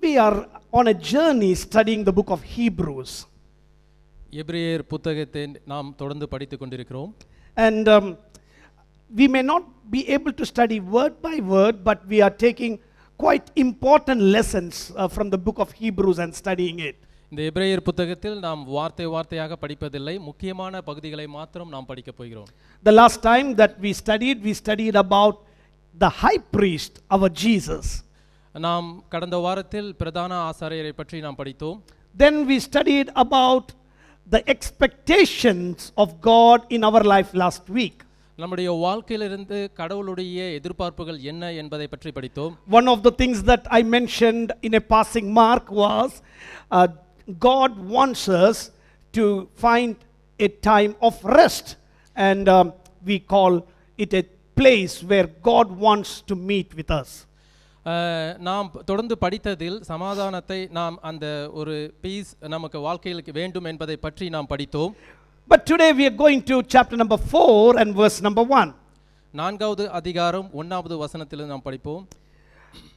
we are on a journey studying the book of Hebrews. எபிரேயர் புத்தகத்தை நாம் தொடர்ந்து படித்துக் கொண்டிருக்கிறோம். And we may not be able to study word by word, but we are taking quite important lessons from the book of Hebrews and studying it. இந்த எபிரேயர் புத்தகத்தில் நாம் வார்த்தை வார்த்தையாக படிப்பதில்லை, முக்கியமான பகுதிகளை மாத்திரம் நாம் படிக்க போகிறோம். The last time that we studied about the high priest, our Jesus. நாம் கடந்த வாரத்தில் பிரதான ஆசாரியரை பற்றி நாம் படித்தோம். Then we studied about the expectations of God in our life last week. நம்முடைய வாழ்க்கையிலிருந்து கடவுளுடைய எதிர்பார்ப்புகள் என்ன என்பதை பற்றி படித்தோம். One of the things that I mentioned in a passing mark was God wants us to find a time of rest, and we call it a place where God wants to meet with us. நாம் தொடர்ந்து படித்ததில் சமாதானத்தை நாம் அந்த ஒரு piece நமக்கு வாழ்க்கையில் வேண்டும் என்பதை பற்றி நாம் படித்தோம். But today we are going to chapter number 4 and verse number 1. நான்காவது அதிகாரம் 1வது வசனத்தில் நாம் படிப்போம்.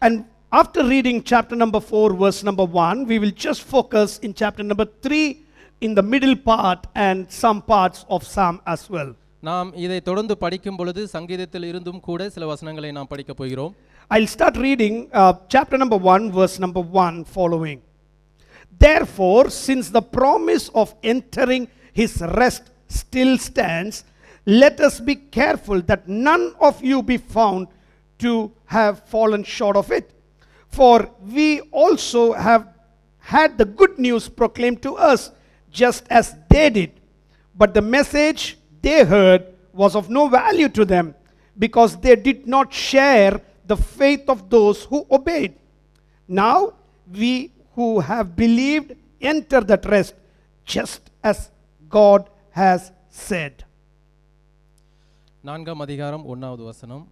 And after reading chapter number 4 verse number 1, we will just focus in chapter number 3 in the middle part and some parts of Psalm as well. நாம் இதை தொடர்ந்து படிக்கும் பொழுது சங்கீதத்தில் இருந்தும் கூட சில வசனங்களை நாம் படிக்க போகிறோம். I'll start reading chapter number 1 verse number 1 following. Therefore, since the promise of entering his rest still stands, let us be careful that none of you be found to have fallen short of it. For we also have had the good news proclaimed to us, just as they did. But the message they heard was of no value to them, because they did not share the faith of those who obeyed. Now we who have believed enter that rest, just as God has said. நான்காம் அதிகாரம் 1வது வசனம்.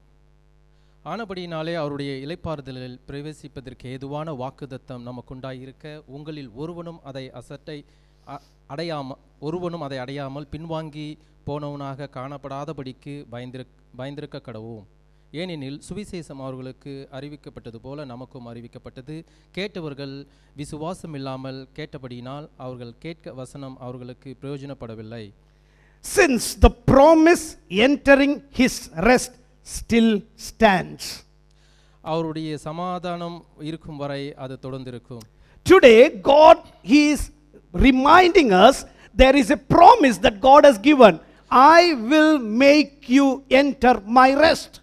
ஆனபடியினாலே அவருடைய இளைப்பாறுதலில் பிரவேசிப்பதற்கு ஏதுவான வாக்குத்தத்தம் நமக்குண்டாயிருக்க, உங்களில் ஒருவனும் அதை அடையாமல் பின்வாங்கி போனவனாக காணப்படாதபடிக்கு பயந்திருக்க கடவோம். ஏனெனில் சுவிசேஷம் அவர்களுக்கு அறிவிக்கப்பட்டது போல நமக்கும் அறிவிக்கப்பட்டது. கேட்டவர்கள் விசுவாசம் இல்லாமல் கேட்டபடியினால் அவர்கள் கேட்க வசனம் அவர்களுக்கு பிரயோஜனப்படவில்லை. Since the promise entering his rest still stands. அவருடைய சமாதானம் இருக்கும் வரை அது தொடர்ந்திருக்கும். Today God is reminding us there is a promise that God has given. I will make you enter my rest.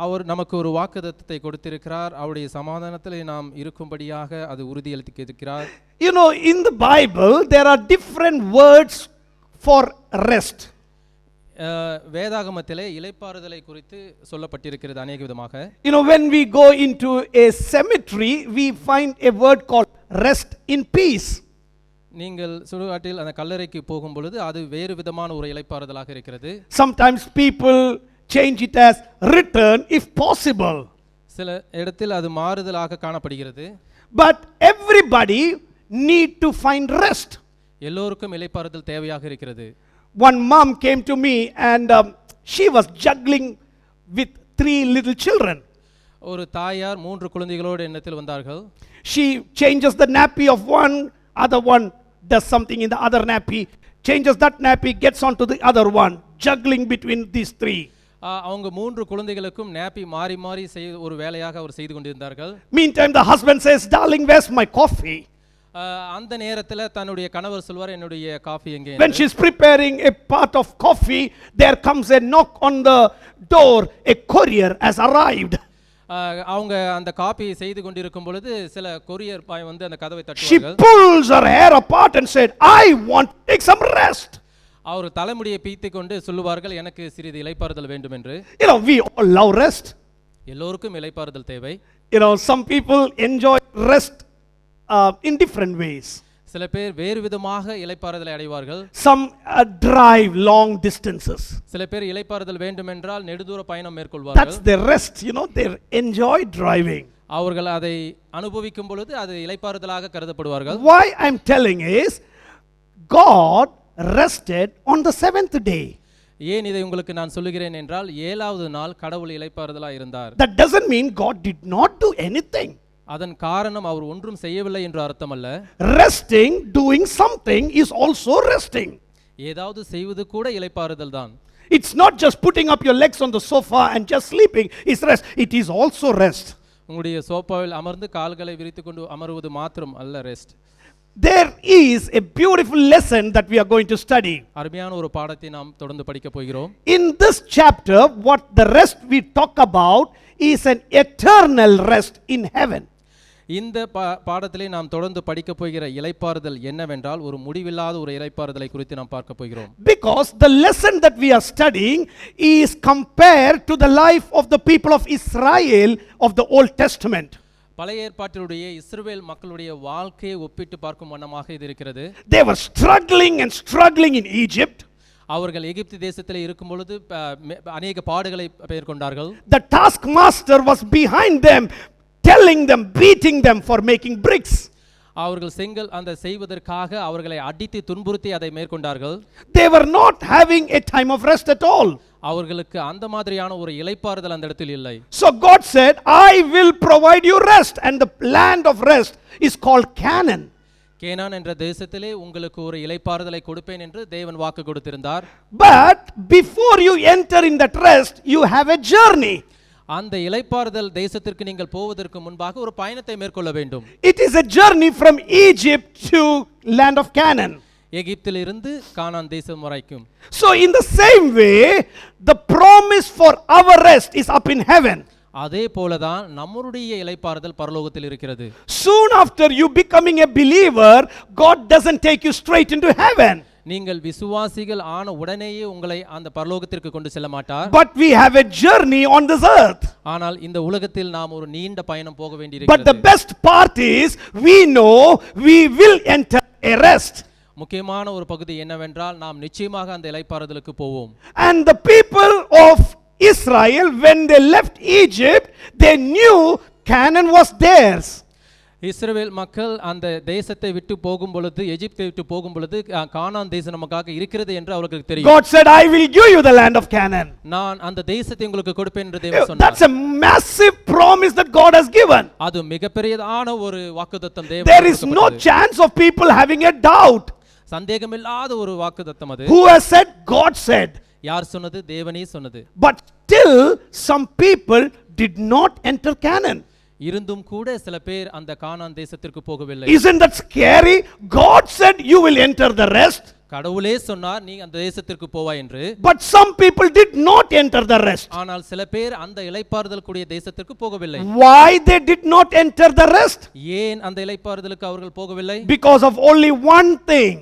அவர் நமக்கு ஒரு வாக்குத்தத்தத்தை கொடுத்திருக்கிறார். அவருடைய சமாதானத்தில் நாம் இருக்கும்படியாக அது உறுதியளித்திருக்கிறார். You know, in the Bible there are different words for rest. வேதாகமத்திலே இளைப்பாறுதலை குறித்து சொல்லப்பட்டிருக்கிறது அநேக விதமாக. You know, when we go into a cemetery, we find a word called rest in peace. நீங்கள் சுடுகாட்டில் அந்த கல்லறைக்கு போகும் பொழுது அது வேறு விதமான ஒரு இளைப்பாறுதலாக இருக்கிறது. Sometimes people change it as return if possible. சில இடத்தில் அது மாறுதலாக காணப்படுகிறது. But everybody need to find rest. எல்லோருக்கும் இளைப்பாறுதல் தேவையாக இருக்கிறது. One mom came to me and she was juggling with 3 little children. ஒரு தாயார் 3 குழந்தைகளோடு என்னத்தில் வந்தார்கள். She changes the nappy of one, other one does something in the other nappy, changes that nappy, gets onto the other one, juggling between these 3. அவங்க 3 குழந்தைகளுக்கும் nappy மாறி மாறி ஒரு வேலையாக அவர் செய்து கொண்டிருந்தார்கள். Meantime the husband says, darling, where's my coffee? அந்த நேரத்தில் தன்னுடைய கணவர் சொல்வார், என்னுடைய காஃபி எங்கே? When she's preparing a pot of coffee, there comes a knock on the door, a courier has arrived. அவங்க அந்த காபி செய்து கொண்டிருக்கும் பொழுது சில கொரியர் பாய் வந்து அந்த கதவை She தட்டுவார்கள். pulls her hair apart and said, I want to take some rest. அவர் தலைமுடியை பீத்திக் கொண்டு சொல்லுவார்கள், எனக்கு சிறிது இளைப்பாறுதல் வேண்டும் என்று. You know, we all love rest. எல்லோருக்கும் இளைப்பாறுதல் தேவை. You know, some people enjoy rest in different ways. சில பேர் வேறு விதமாக இளைப்பாறுதலை அடைவார்கள். Some drive long distances. சில பேர் இளைப்பாறுதல் வேண்டும் என்றால் நெடுதூர பயணம் மேற்கொள்வார்கள். That's their rest, you know, they enjoy driving. அவர்கள் அதை அனுபவிக்கும் பொழுது அது இளைப்பாறுதலாக கருதப்படுவார்கள். Why I'm telling is God rested on the 7th day. ஏன் இதை உங்களுக்கு நான் சொல்லுகிறேன் என்றால் 7வது நாள் கடவுள் இளைப்பாறுதலாக இருந்தார். That doesn't mean God did not do anything. அதன் காரணம் அவர் ஒன்றும் செய்யவில்லை என்று அர்த்தமல்ல. Resting, doing something is also resting. ஏதாவது செய்வது கூட இளைப்பாறுதல் தான். It's not just putting up your legs on the sofa and just sleeping, it's rest. It is also rest. உங்களுடைய சோபாவில் அமர்ந்து கால்களை விரித்துக்கொண்டு அமருவது மாத்திரம் அல்ல rest. There is a beautiful lesson that we are going to study. அருமையான ஒரு பாடத்தை நாம் தொடர்ந்து படிக்க போகிறோம். In this chapter, what the rest we talk about is an eternal rest in heaven. இந்த பாடத்திலே நாம் தொடர்ந்து படிக்க போகிற இளைப்பாறுதல் என்னவென்றால் ஒரு முடிவில்லாத ஒரு இளைப்பாறுதலை குறித்து நாம் பார்க்க போகிறோம். Because the lesson that we are studying is compared to the life of the people of Israel of the Old Testament. பழைய ஏற்பாட்டிலுடைய இஸ்ரவேல் மக்களுடைய வாழ்க்கையை ஒப்பிட்டு பார்க்கும் வண்ணமாக இது இருக்கிறது. They were struggling and struggling in Egypt. அவர்கள் எகிப்து தேசத்திலே இருக்கும் பொழுது அநேக பாடுகளை மேற்கொண்டார்கள். The taskmaster was behind them, telling them, beating them for making bricks. அவர்கள் செங்கல் அந்த செய்வதற்காக அவர்களை அடித்து துன்புறுத்தி அதை மேற்கொண்டார்கள். They were not having a time of rest at all. அவர்களுக்கு அந்த மாதிரியான ஒரு இளைப்பாறுதல் அந்த இடத்தில் இல்லை. So God said, I will provide you rest, and the land of rest is called Canaan. Canaan என்ற தேசத்திலே உங்களுக்கு ஒரு இளைப்பாறுதலை கொடுப்பேன் என்று தேவன் வாக்கு கொடுத்திருந்தார். But before you enter in that rest, you have a journey. அந்த இளைப்பாறுதல் தேசத்திற்கு நீங்கள் போவதற்கு முன்பாக ஒரு பயணத்தை மேற்கொள்ள வேண்டும். It is a journey from Egypt to land of Canaan. எகிப்திலிருந்து கானான் தேசம் வரைக்கும். So in the same way, the promise for our rest is up in heaven. அதே போலதான் நம்முடைய இளைப்பாறுதல் பரலோகத்தில் இருக்கிறது. Soon after you becoming a believer, God doesn't take you straight into heaven. நீங்கள் விசுவாசிகள் ஆன உடனேயே உங்களை அந்த பரலோகத்திற்கு கொண்டு செல்ல மாட்டார். But we have a journey on this earth. ஆனால் இந்த உலகத்தில் நாம் ஒரு நீண்ட பயணம் போக வேண்டியிருக்கிறது. But the best part is we know we will enter a rest. முக்கியமான ஒரு பகுதி என்னவென்றால் நாம் நிச்சயமாக அந்த இளைப்பாறுதலுக்கு போவோம். And the people of Israel, when they left Egypt, they knew Canaan was theirs. இஸ்ரவேல் மக்கள் அந்த தேசத்தை விட்டு போகும் பொழுது எகிப்தை விட்டு போகும் பொழுது கானான் தேசம் நமக்காக இருக்கிறது என்று அவர்களுக்கு தெரியும். God said, I will give you the land of Canaan. நான் அந்த தேசத்தை உங்களுக்கு கொடுப்பேன் என்று தேவன் சொன்னார். That's a massive promise that God has given. அது மிகப்பெரியதான ஒரு வாக்குத்தத்தம் தேவன். There is no chance of people having a doubt. சந்தேகமில்லாத ஒரு வாக்குத்தத்தம் அது. Who has said? God said. யார் சொன்னது? தேவனே சொன்னது. But still some people did not enter Canaan. இருந்தும் கூட சில பேர் அந்த கானான் தேசத்திற்கு போகவில்லை. Isn't that scary? God said you will enter the rest. கடவுளே சொன்னார் நீ அந்த தேசத்திற்கு போவாய் என்று. But some people did not enter the rest. ஆனால் சில பேர் அந்த இளைப்பாறுதல் கூடிய தேசத்திற்கு போகவில்லை. Why they did not enter the rest? ஏன் அந்த இளைப்பாறுதலுக்கு அவர்கள் போகவில்லை? Because of only one thing.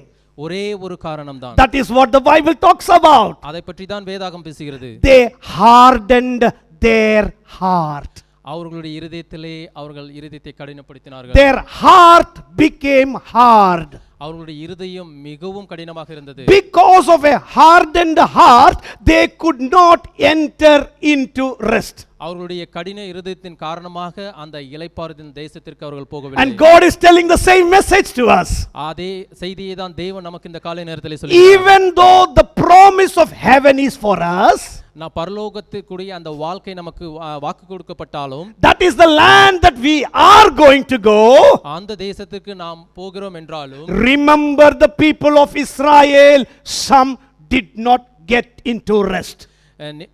ஒரே ஒரு காரணம் தான். That is what the Bible talks about. அதை பற்றி தான் வேதாகம் பேசுகிறது. They hardened their heart. அவர்களுடைய இருதயத்திலே அவர்கள் இருதயத்தை கடினப்படுத்தினார்கள். Their heart became hard. அவர்களுடைய இருதயம் மிகவும் கடினமாக இருந்தது. Because of a hardened heart, they could not enter into rest. அவர்களுடைய கடின இருதயத்தின் காரணமாக அந்த இளைப்பாறுதல் தேசத்திற்கு அவர்கள் போகவில்லை. And God is telling the same message to us. அதே செய்தியை தான் தேவன் நமக்கு இந்த காலை நேரத்திலே சொல்கிறார். Even though the promise of heaven is for us, நான் பரலோகத்துக்குரிய அந்த வாழ்க்கை நமக்கு வாக்கு கொடுக்கப்பட்டாலும், that is the land that we are going to go. அந்த தேசத்துக்கு நாம் போகிறோம் என்றாலும், remember the people of Israel, some did not get into rest.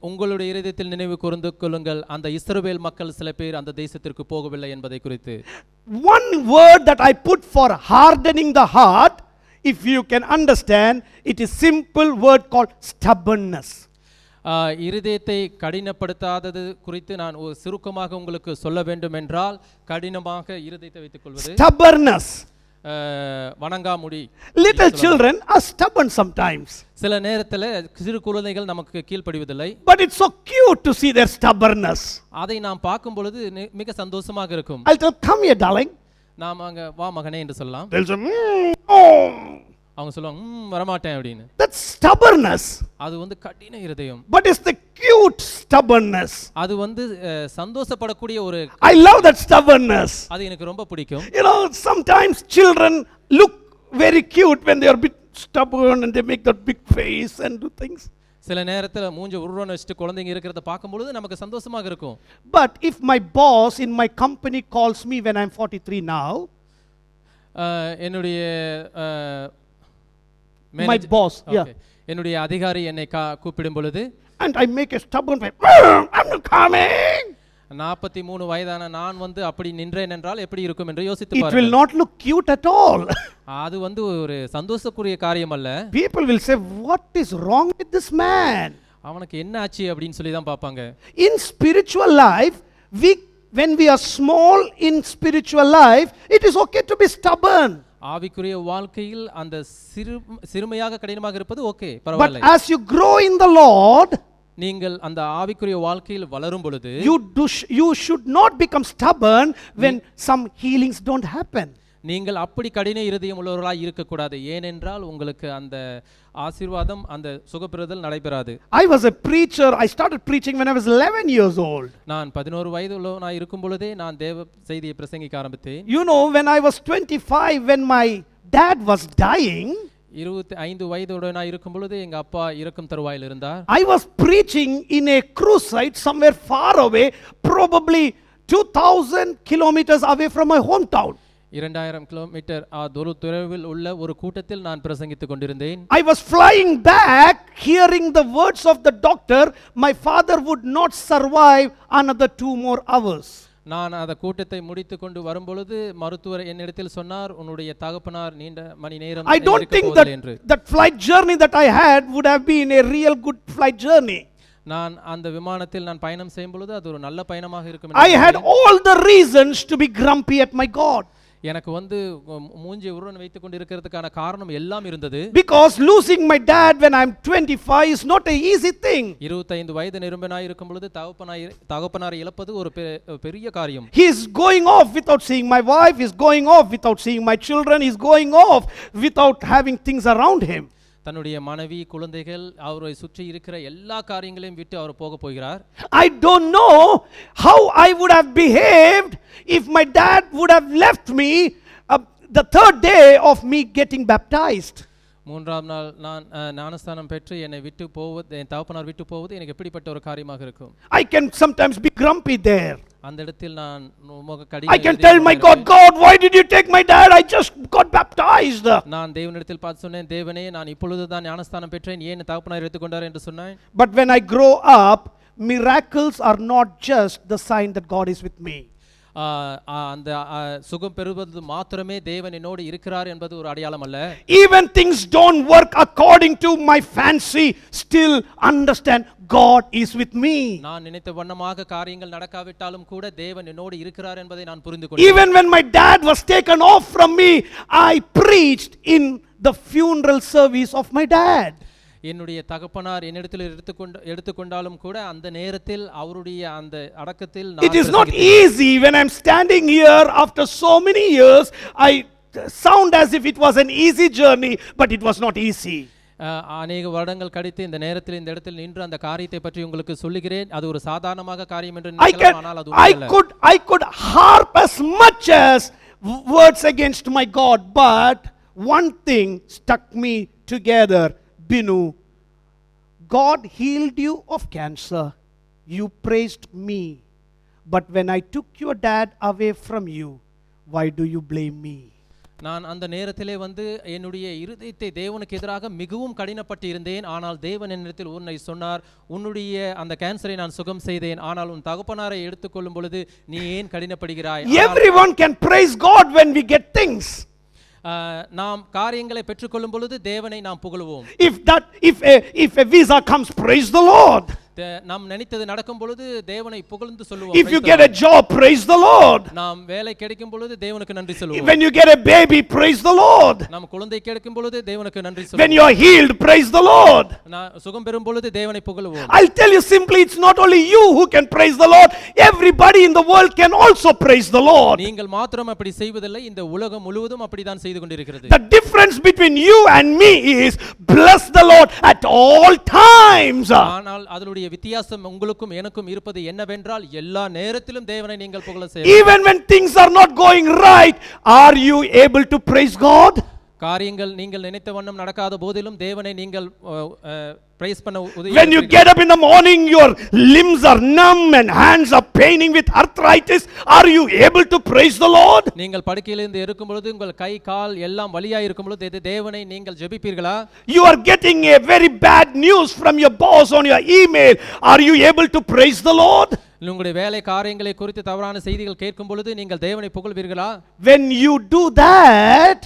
உங்களுடைய இருதயத்தில் நினைவு கூர்ந்து கொள்ளுங்கள், அந்த இஸ்ரவேல் மக்கள் சில பேர் அந்த தேசத்திற்கு போகவில்லை என்பதை குறித்து. One word that I put for hardening the heart, if you can understand, it is simple word called stubbornness. இருதயத்தை கடினப்படுத்தாதது குறித்து நான் சுருக்கமாக உங்களுக்கு சொல்ல வேண்டும் என்றால், கடினமாக இருதயத்தை வைத்துக் கொள்வது stubbornness. Vanangamudi. Little children are stubborn sometimes. சில நேரத்தில் சிறு குழந்தைகள் நமக்கு கீழ்ப்படிவதில்லை. But it's so cute to see their stubbornness. அதை நாம் பார்க்கும் பொழுது மிக சந்தோஷமாக இருக்கும். I'll tell, come here darling. நாம் அங்க வா மகனே என்று சொல்லலாம். They'll say, அவங்க சொல்லுவாங்க வரமாட்டேன் அப்படின்னு. That's stubbornness. அது வந்து கடின இருதயம். But it's the cute stubbornness. அது வந்து சந்தோஷப்படக்கூடிய ஒரு. I love that stubbornness. அது எனக்கு ரொம்ப பிடிக்கும். You know, sometimes children look very cute when they are a bit stubborn and they make that big face and do things. சில நேரத்துல மூஞ்ச உருவன வச்சுட்டு குழந்தைங்க இருக்கிறத பார்க்கும்பொழுது நமக்கு சந்தோஷமாக இருக்கும். But if my boss in my company calls me when I'm 43 now, என்னுடைய my boss, yeah, என்னுடைய அதிகாரி என்னை கூப்பிடும் பொழுது and I make a stubborn way, I'm not coming. 43 வயதான நான் வந்து அப்படி நின்றேன் என்றால் எப்படி இருக்கும் என்று யோசித்து It பாருங்கள். will not look cute at all. அது வந்து ஒரு சந்தோஷக்குரிய காரியம் அல்ல. People will say, what is wrong with this man? அவனுக்கு என்ன ஆச்சு அப்படின்னு சொல்லி தான் பார்ப்பாங்க. In spiritual life, when we are small in spiritual life, it is okay to be stubborn. ஆவிக்குரிய வாழ்க்கையில் அந்த சிறுமையாக கடினமாக இருப்பது ஓகே, But பரவாயில்லை. as you grow in the Lord, நீங்கள் அந்த ஆவிக்குரிய வாழ்க்கையில் வளரும் பொழுது you should not become stubborn when some healings don't happen. நீங்கள் அப்படி கடின இருதயம் உள்ளவர்களாய் இருக்கக்கூடாது. ஏனென்றால் உங்களுக்கு அந்த ஆசீர்வாதம் அந்த சுகப்பெறுதல் நடைபெறாது. I was a preacher. I started preaching when I was 11 years old. நான் 11 வயது உள்ளவனாய் இருக்கும் பொழுதே நான் தேவ செய்தியை பிரசங்கிக்க ஆரம்பித்தேன். You know, when I was 25, when my dad was dying, 25 வயதுடனாய் இருக்கும் பொழுது எங்க அப்பா இறக்கும் தருவாயில் இருந்தார். I was preaching in a crusade somewhere far away, probably 2000 kilometers away from my hometown. 2000 kilometre தொலைவில் உள்ள ஒரு கூட்டத்தில் நான் பிரசங்கித்துக் கொண்டிருந்தேன். I was flying back hearing the words of the doctor, my father would not survive another 2 more hours. நான் அந்த கூட்டத்தை முடித்து கொண்டு வரும்பொழுது மருத்துவர் என்னிடத்தில் சொன்னார், உன்னுடைய தகப்பனார் நீண்ட மணி நேரம் I don't think that flight journey that I had would have been a real good flight journey. நான் அந்த விமானத்தில் நான் பயணம் செய்யும் பொழுது அது ஒரு நல்ல பயணமாக இருக்கும். I had all the reasons to be grumpy at my God. எனக்கு வந்து மூஞ்சி உருவன் வைத்துக் கொண்டு இருக்கிறதுக்கான காரணம் எல்லாம் இருந்தது. Because losing my dad when I'm 25 is not a easy thing. 25 வயது நிரம்பினாய் இருக்கும் பொழுது தகப்பனாரை இழப்பது ஒரு பெரிய காரியம். He is going off without seeing my wife, he is going off without seeing my children, he is going off without having things around him. தன்னுடைய மனைவி குழந்தைகள் அவரை சுற்றி இருக்கிற எல்லா காரியங்களையும் விட்டு அவர் போக போகிறார். I don't know how I would have behaved if my dad would have left me the third day of me getting baptized. மூன்றாம் நாள் நான் ஞானஸ்தானம் பெற்று என்னை விட்டு போவது, என் தகப்பனார் விட்டு போவது எனக்கு எப்படிப்பட்ட ஒரு காரியமாக இருக்கும். I can sometimes be grumpy there. அந்த இடத்தில் நான் I can tell my God, why did you take my dad? I just got baptized. நான் தேவனிடத்தில் பார்த்து சொன்னேன், தேவனே நான் இப்பொழுது தான் ஞானஸ்தானம் பெற்றேன், ஏன் தகப்பனார் எடுத்துக்கொண்டார் என்று சொன்னேன். But when I grow up, miracles are not just the sign that God is with me. அந்த சுகம் பெறுவது மாத்திரமே தேவன் என்னோடு இருக்கிறார் என்பது ஒரு அடையாளம் அல்ல. Even things don't work according to my fancy, still understand God is with me. நான் நினைத்த வண்ணமாக காரியங்கள் நடக்காவிட்டாலும் கூட தேவன் என்னோடு இருக்கிறார் என்பதை நான் புரிந்து கொண்டேன். Even when my dad was taken off from me, I preached in the funeral service of my dad. என்னுடைய தகப்பனார் என்னிடத்தில் எடுத்துக்கொண்டாலும் கூட அந்த நேரத்தில் அவருடைய அந்த அடக்கத்தில் It is not easy when I'm standing here after so many years. I sound as if it was an easy journey, but it was not easy. அநேக வருடங்கள் கழித்து இந்த நேரத்தில் இந்த இடத்தில் நின்று அந்த காரியத்தை பற்றி உங்களுக்கு சொல்லுகிறேன். அது ஒரு சாதாரணமாக காரியம் என்று நினைக்கலாம், ஆனால் அது I could harp as much as words against my God, but one thing stuck me together. Binu, God healed you of cancer. You praised me. But when I took your dad away from you, why do you blame me? நான் அந்த நேரத்திலே வந்து என்னுடைய இருதயத்தை தேவனுக்கு எதிராக மிகவும் கடினப்பட்டு இருந்தேன். ஆனால் தேவன் என்னிடத்தில் உன்னை சொன்னார், உன்னுடைய அந்த கேன்சரை நான் சுகம் செய்தேன், ஆனால் உன் தகப்பனாரை எடுத்துக்கொள்ளும் பொழுது நீ ஏன் கடினப்படுகிறாய்? Everyone can praise God when we get things. நாம் காரியங்களை பெற்றுக்கொள்ளும் பொழுது தேவனை நாம் புகழுவோம். If a visa comes, praise the Lord. நாம் நினைத்தது நடக்கும் பொழுது தேவனை புகழ்ந்து சொல்லுவோம். If you get a job, praise the Lord. நாம் வேலை கிடைக்கும் பொழுது தேவனுக்கு நன்றி சொல்லுவோம். When you get a baby, praise the Lord. நாம் குழந்தை கிடைக்கும் பொழுது தேவனுக்கு நன்றி சொல்லுவோம். When you are healed, praise the Lord. நான் சுகம் பெறும் பொழுது தேவனை புகழுவோம். I'll tell you simply, it's not only you who can praise the Lord. Everybody in the world can also praise the Lord. நீங்கள் மாத்திரம் அப்படி செய்வதில்லை, இந்த உலகம் முழுவதும் அப்படிதான் செய்து கொண்டிருக்கிறது. The difference between you and me is bless the Lord at all times. ஆனால் அதனுடைய வித்தியாசம் உங்களுக்கும் எனக்கும் இருப்பது என்னவென்றால் எல்லா நேரத்திலும் தேவனை நீங்கள் புகழ செய்ய. Even when things are not going right, are you able to praise God? காரியங்கள் நீங்கள் நினைத்த வண்ணம் நடக்காத போதிலும் தேவனை நீங்கள் பிரைஸ் பண்ண When you get up in the morning, your limbs are numb and hands are paining with arthritis. Are you able to praise the Lord? நீங்கள் படுக்கையிலிருந்து இருக்கும் பொழுது உங்கள் கை கால் எல்லாம் வலியாய் இருக்கும் பொழுது தேவனை நீங்கள் ஜெபிப்பீர்களா? You are getting a very bad news from your boss on your email. Are you able to praise the Lord? உங்களுடைய வேலை காரியங்களை குறித்து தவறான செய்திகள் கேட்கும் பொழுது நீங்கள் தேவனை புகழ்வீர்களா? When you do that,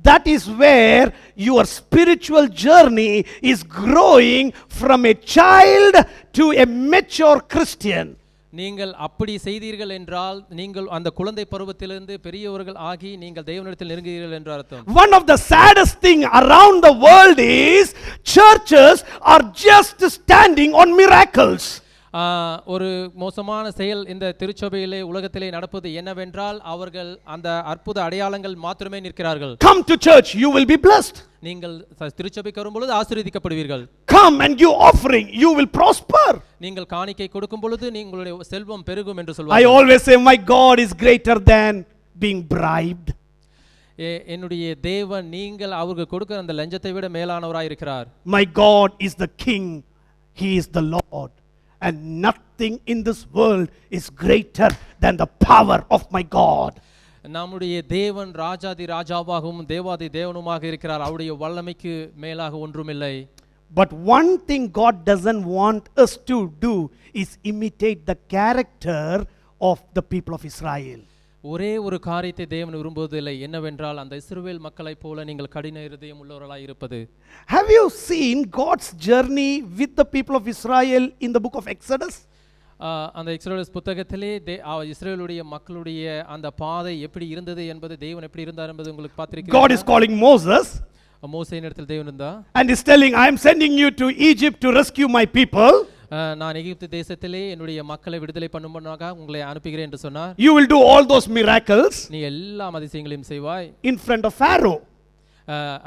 that is where your spiritual journey is growing from a child to a mature Christian. நீங்கள் அப்படி செய்தீர்கள் என்றால் நீங்கள் அந்த குழந்தை பருவத்திலிருந்து பெரியவர்கள் ஆகி நீங்கள் தேவனிடத்தில் நெருங்குகிறீர்கள் என்று அர்த்தம். One of the saddest thing around the world is churches are just standing on miracles. ஒரு மோசமான செயல் இந்த திருச்சபையிலே உலகத்திலே நடப்பது என்னவென்றால் அவர்கள் அந்த அற்புத அடையாளங்கள் மாத்திரமே நிற்கிறார்கள். Come to church, you will be blessed. நீங்கள் திருச்சபைக்கு வரும் பொழுது ஆசீர்வதிக்கப்படுவீர்கள். Come and give offering, you will prosper. நீங்கள் காணிக்கை கொடுக்கும் பொழுது உங்களுடைய செல்வம் பெருகும் என்று I சொல்வார்கள். always say my God is greater than being bribed. என்னுடைய தேவன் நீங்கள் அவருக்கு கொடுக்கிற அந்த லஞ்சத்தை விட மேலானவராய் இருக்கிறார். My God is the King, he is the Lord. And nothing in this world is greater than the power of my God. நம்முடைய தேவன் ராஜாதி ராஜாவாகவும் தேவாதி தேவனுமாக இருக்கிறார். அவருடைய வல்லமைக்கு மேலாக ஒன்றுமில்லை. But one thing God doesn't want us to do is imitate the character of the people of Israel. ஒரே ஒரு காரியத்தை தேவன் விரும்புவதில்லை, என்னவென்றால் அந்த இஸ்ரவேல் மக்களைப் போல நீங்கள் கடின இருதயம் உள்ளவர்களாய் இருப்பது. Have you seen God's journey with the people of Israel in the book of Exodus? அந்த எக்ஸோடஸ் புத்தகத்திலே இஸ்ரவேலுடைய மக்களுடைய அந்த பாதை எப்படி இருந்தது என்பது தேவன் எப்படி இருந்தார் என்பது உங்களுக்கு பார்த்திருக்கிறீர்களா? God is calling Moses மோசேயின் இடத்தில் தேவன் இருந்தார் and is telling, I am sending you to Egypt to rescue my people. நான் எகிப்து தேசத்திலே என்னுடைய மக்களை விடுதலை பண்ணும்படியாக உங்களை அனுப்புகிறேன் என்று சொன்னார். You will do all those miracles நீ எல்லா அதிசயங்களையும் செய்வாய் in front of Pharaoh.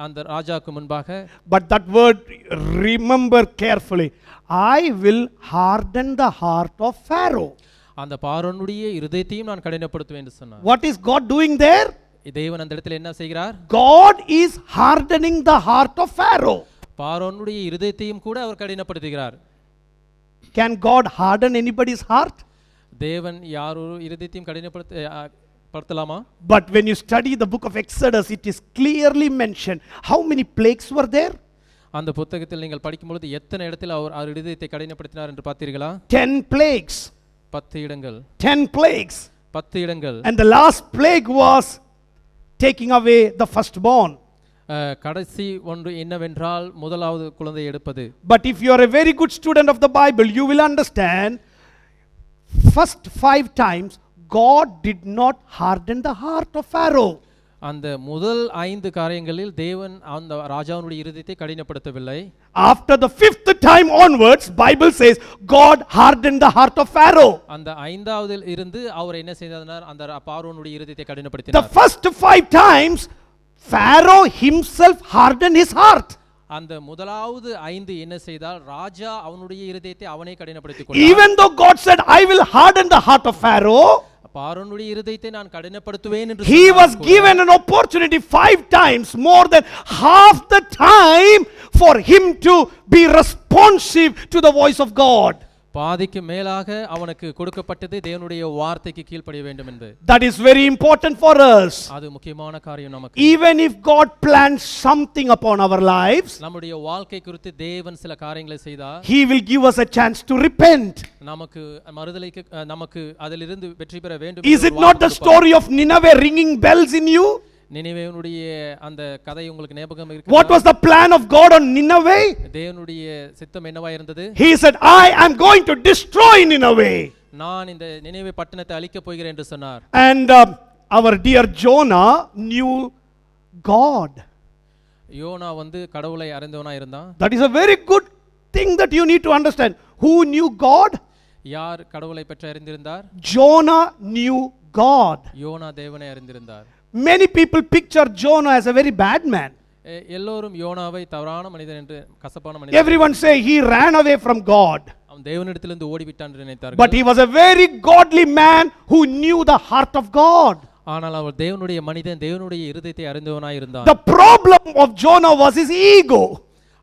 அந்த ராஜாவுக்கு முன்பாக. But that word, remember carefully, I will harden the heart of Pharaoh. அந்த பார்வோனுடைய இருதயத்தையும் நான் கடினப்படுத்துவேன் என்று சொன்னார். What is God doing there? தேவன் அந்த இடத்தில் என்ன செய்கிறார்? God is hardening the heart of Pharaoh. பார்வோனுடைய இருதயத்தையும் கூட அவர் கடினப்படுத்துகிறார். Can God harden anybody's heart? தேவன் யார் ஒரு இருதயத்தையும் கடினப்படுத்தலாமா? But when you study the book of Exodus, it is clearly mentioned how many plagues were there. அந்த புத்தகத்தில் நீங்கள் படிக்கும் பொழுது எத்தனை இடத்தில் அவர் இருதயத்தை கடினப்படுத்தினார் என்று பார்த்தீர்களா? 10 plagues. 10 இடங்கள். 10 plagues. 10 இடங்கள். And the last plague was taking away the firstborn. கடைசி ஒன்று என்னவென்றால் முதலாவது குழந்தை எடுப்பது. But if you are a very good student of the Bible, you will understand first 5 times God did not harden the heart of Pharaoh. அந்த முதல் 5 காரியங்களில் தேவன் அந்த ராஜாவுடைய இருதயத்தை கடினப்படுத்தவில்லை. After the 5th time onwards, Bible says God hardened the heart of Pharaoh. அந்த 5வதில் இருந்து அவர் என்ன செய்தார்? அந்த பார்வோனுடைய இருதயத்தை கடினப்படுத்தினார். The first 5 times Pharaoh himself hardened his heart. அந்த முதலாவது 5 என்ன செய்தால் ராஜா அவனுடைய இருதயத்தை அவனே கடினப்படுத்திக் கொண்டார். Even though God said, I will harden the heart of Pharaoh, பார்வோனுடைய இருதயத்தை நான் கடினப்படுத்துவேன் என்று he was given an opportunity 5 times, more than half the time, for him to be responsive to the voice of God. பாதிக்கு மேலாக அவனுக்கு கொடுக்கப்பட்டது தேவனுடைய வார்த்தைக்கு கீழ்ப்படிய வேண்டும் என்று. That is very important for us. அது முக்கியமான காரியம் நமக்கு. Even if God plans something upon our lives, நம்முடைய வாழ்க்கை குறித்து தேவன் சில காரியங்களை செய்தார், he will give us a chance to repent. நமக்கு மறுதலிக்க நமக்கு அதிலிருந்து வெற்றி பெற வேண்டும். Is it not the story of Nineveh ringing bells in you? நினிவேவுடைய அந்த கதை உங்களுக்கு ஞாபகம் இருக்கா? What was the plan of God on Nineveh? தேவனுடைய சித்தம் என்னவா இருந்தது? He said, I am going to destroy Nineveh. நான் இந்த நினிவே பட்டணத்தை அழிக்க போகிறேன் என்று சொன்னார். And our dear Jonah knew God. யோனா கடவுளை அறிந்தவனா இருந்தான். That is a very good thing that you need to understand. Who knew God? யார் கடவுளை பற்றி அறிந்திருந்தார்? Jonah knew God. யோனா தேவனை அறிந்திருந்தார். Many people picture Jonah as a very bad man. எல்லோரும் யோனாவை தவறான மனிதன் என்று கசப்பான மனிதன். Everyone say he ran away from God. அவன் தேவனிடத்திலிருந்து ஓடிவிட்டான் என்று நினைத்தார்கள். But he was a very godly man who knew the heart of God. ஆனால் அவர் தேவனுடைய மனிதன், தேவனுடைய இருதயத்தை அறிந்தவனாய் இருந்தான். The problem of Jonah was his ego.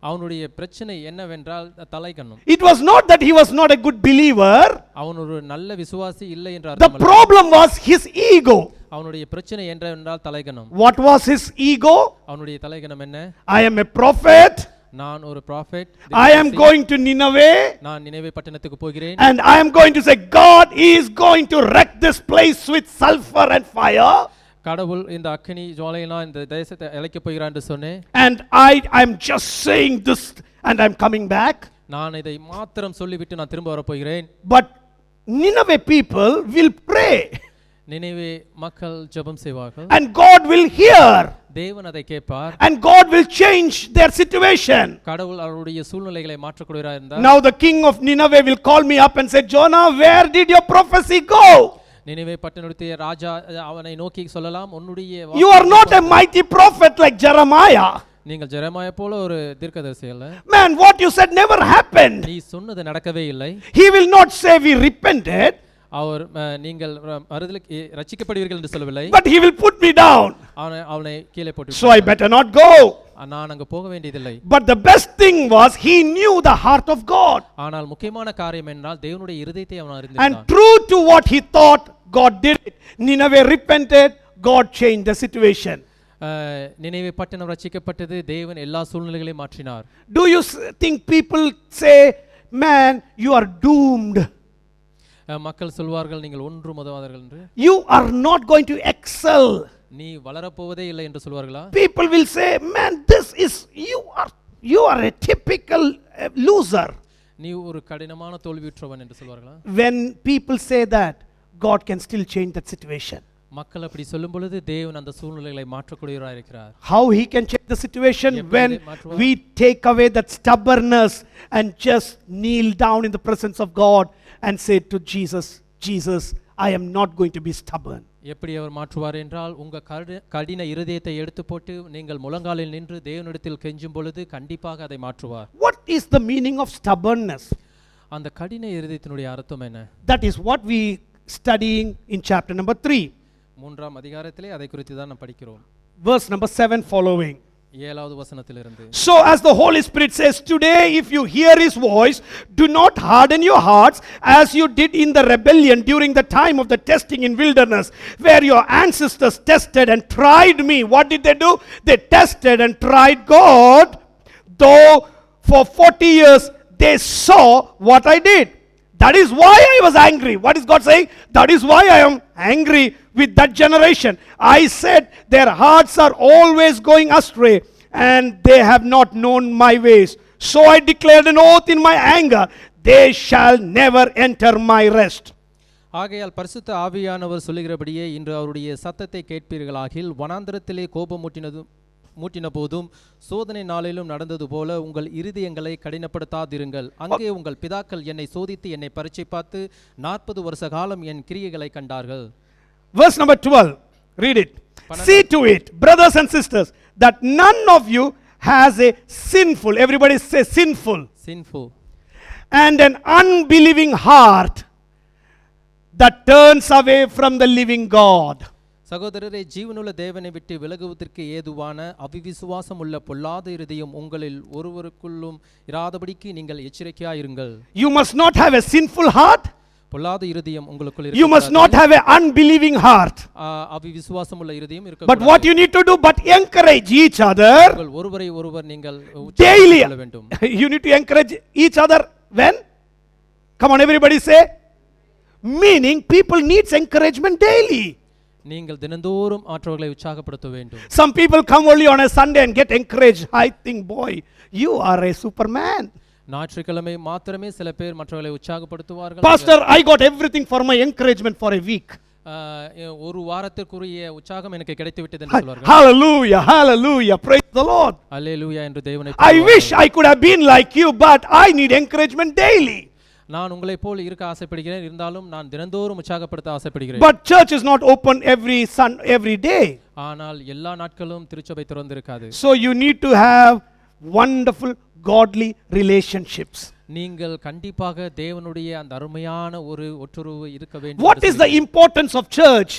அவனுடைய பிரச்சனை என்னவென்றால் தலைக்கணம். It was not that he was not a good believer. அவன் ஒரு நல்ல விசுவாசி இல்லை என்ற The அர்த்தமல்ல. problem was his ego. அவனுடைய பிரச்சனை என்னவென்றால் தலைக்கணம். What was his ego? அவனுடைய தலைக்கணம் என்ன? I am a prophet. நான் ஒரு prophet. I am going to Nineveh. நான் நினைவே பட்டணத்துக்கு போகிறேன். And I am going to say God is going to wreck this place with sulfur and fire. கடவுள் இந்த அக்கினி ஜுவாலையினால் இந்த தேசத்தை அழிக்கப் போகிறார் என்று சொன்னேன். And I am just saying this and I am coming back. நான் இதை மாத்திரம் சொல்லிவிட்டு நான் திரும்ப வரப் போகிறேன். But Nineveh people will pray. நினைவே மக்கள் ஜெபம் செய்வார்கள். And God will hear. தேவன் அதை கேட்பார். And God will change their situation. கடவுள் அவருடைய சூழ்நிலைகளை மாற்றக்கூடியவராய் இருந்தார். Now the king of Nineveh will call me up and say, Jonah, where did your prophecy go? நினைவே பட்டணத்திய ராஜா அவனை நோக்கி சொல்லலாம், உன்னுடைய You are not a mighty prophet like Jeremiah. நீங்கள் ஜெரமாயா போல ஒரு தீர்க்கதரிசி அல்ல. Man, what you said never happened. நீ சொன்னது நடக்கவே இல்லை. He will not say we repented. அவர் நீங்கள் ரட்சிக்கப்படுவீர்கள் என்று சொல்லவில்லை. But he will put me down. அவனை கீழே போட்டு. So I better not go. நான் அங்க போக வேண்டியதில்லை. But the best thing was he knew the heart of God. ஆனால் முக்கியமான காரியம் என்றால் தேவனுடைய இருதயத்தை அவன் அறிந்திருந்தான். And true to what he thought, God did it. Nineveh repented, God changed the situation. நினைவே பட்டணம் ரட்சிக்கப்பட்டது, தேவன் எல்லா சூழ்நிலைகளையும் மாற்றினார். Do you think people say, man, you are doomed? மக்கள் சொல்வார்கள் நீங்கள் ஒன்றும் உதவாதீர்கள் என்று. You are not going to excel. நீ வளரப் போவதே இல்லை என்று சொல்வார்களா? People will say, man, this is you are a typical loser. நீ ஒரு கடினமான தோல்வியுற்றவன் என்று சொல்வார்களா? When people say that, God can still change that situation. மக்கள் அப்படி சொல்லும் பொழுது தேவன் அந்த சூழ்நிலைகளை மாற்றக்கூடியவராய் இருக்கிறார். How he can change the situation? When we take away that stubbornness and just kneel down in the presence of God and say to Jesus, Jesus, I am not going to be stubborn. எப்படி அவர் மாற்றுவார் என்றால் உங்க கடின இருதயத்தை எடுத்து போட்டு நீங்கள் முழங்காலில் நின்று தேவனிடத்தில் கெஞ்சும் பொழுது கண்டிப்பாக அதை மாற்றுவார். What is the meaning of stubbornness? அந்த கடின இருதயத்தினுடைய அர்த்தம் என்ன? That is what we studying in chapter number 3. மூன்றாம் அதிகாரத்திலே அதை குறித்து தான் நாம் படிக்கிறோம். Verse number 7 following. 7வது வசனத்திலிருந்து. So as the Holy Spirit says, today if you hear his voice, do not harden your hearts as you did in the rebellion during the time of the testing in wilderness, where your ancestors tested and tried me. What did they do? They tested and tried God, though for 40 years they saw what I did. That is why I was angry. What is God saying? That is why I am angry with that generation. I said their hearts are always going astray and they have not known my ways. So I declared an oath in my anger, they shall never enter my rest. ஆகையால் பரிசுத்த ஆவியானவர் சொல்லுகிறபடியே இன்று அவருடைய சத்தத்தை கேட்பீர்களாகில் வனாந்தரத்திலே மூட்டின போதும் சோதனை நாளிலும் நடந்தது போல உங்கள் இருதயங்களை கடினப்படுத்தாதிருங்கள். அங்கே உங்கள் பிதாக்கள் என்னை சோதித்து என்னை பரீட்சை பார்த்து 40 வருஷ காலம் என் கிரியைகளை கண்டார்கள். Verse number 12, read it. See to it, brothers and sisters, that none of you has a sinful, everybody say sinful, and an unbelieving heart that turns away from the living God. சகோதரரே, ஜீவனுள்ள தேவனை விட்டு விலகுவதற்கு ஏதுவான அவிவிசுவாசம் உள்ள பொல்லாத இருதயம் உங்களில் ஒருவருக்குள்ளும் இராதபடிக்கு நீங்கள் எச்சரிக்கையாயிருங்கள். You must not have a sinful heart. பொல்லாத இருதயம் உங்களுக்குள் You must not have an unbelieving heart. அவிவிசுவாசம் உள்ள இருதயம் இருக்கக்கூடாது. But what you need to do, but encourage each other. ஒருவரை ஒருவர் நீங்கள் daily. உற்சாகப்படுத்த வேண்டும். You need to encourage each other when? Come on, everybody say. Meaning people needs encouragement daily. நீங்கள் தினந்தோறும் மற்றவர்களை உற்சாகப்படுத்த வேண்டும். Some people come only on a Sunday and get encouraged. I think, boy, you are a superman. ஞாயிற்றுக்கிழமை மாத்திரமே சில பேர் மற்றவர்களை உற்சாகப்படுத்துவார்கள். Pastor, I got everything for my encouragement for a week. ஒரு வாரத்திற்குரிய உற்சாகம் எனக்கு கிடைத்து விட்டது என்று சொல்வார்கள். Hallelujah, hallelujah, praise the Lord. அல்லேலூயா என்று தேவனை I wish I could have been like you, but I need encouragement daily. நான் உங்களை போல இருக்க ஆசைப்படுகிறேன், இருந்தாலும் நான் தினந்தோறும் உற்சாகப்படுத்த ஆசைப்படுகிறேன். But church is not open every day. ஆனால் எல்லா நாட்களும் திருச்சபை திறந்திருக்காது. So you need to have wonderful godly relationships. நீங்கள் கண்டிப்பாக தேவனுடைய அந்த அருமையான ஒரு ஒற்றுறவு இருக்க வேண்டும். What is the importance of church?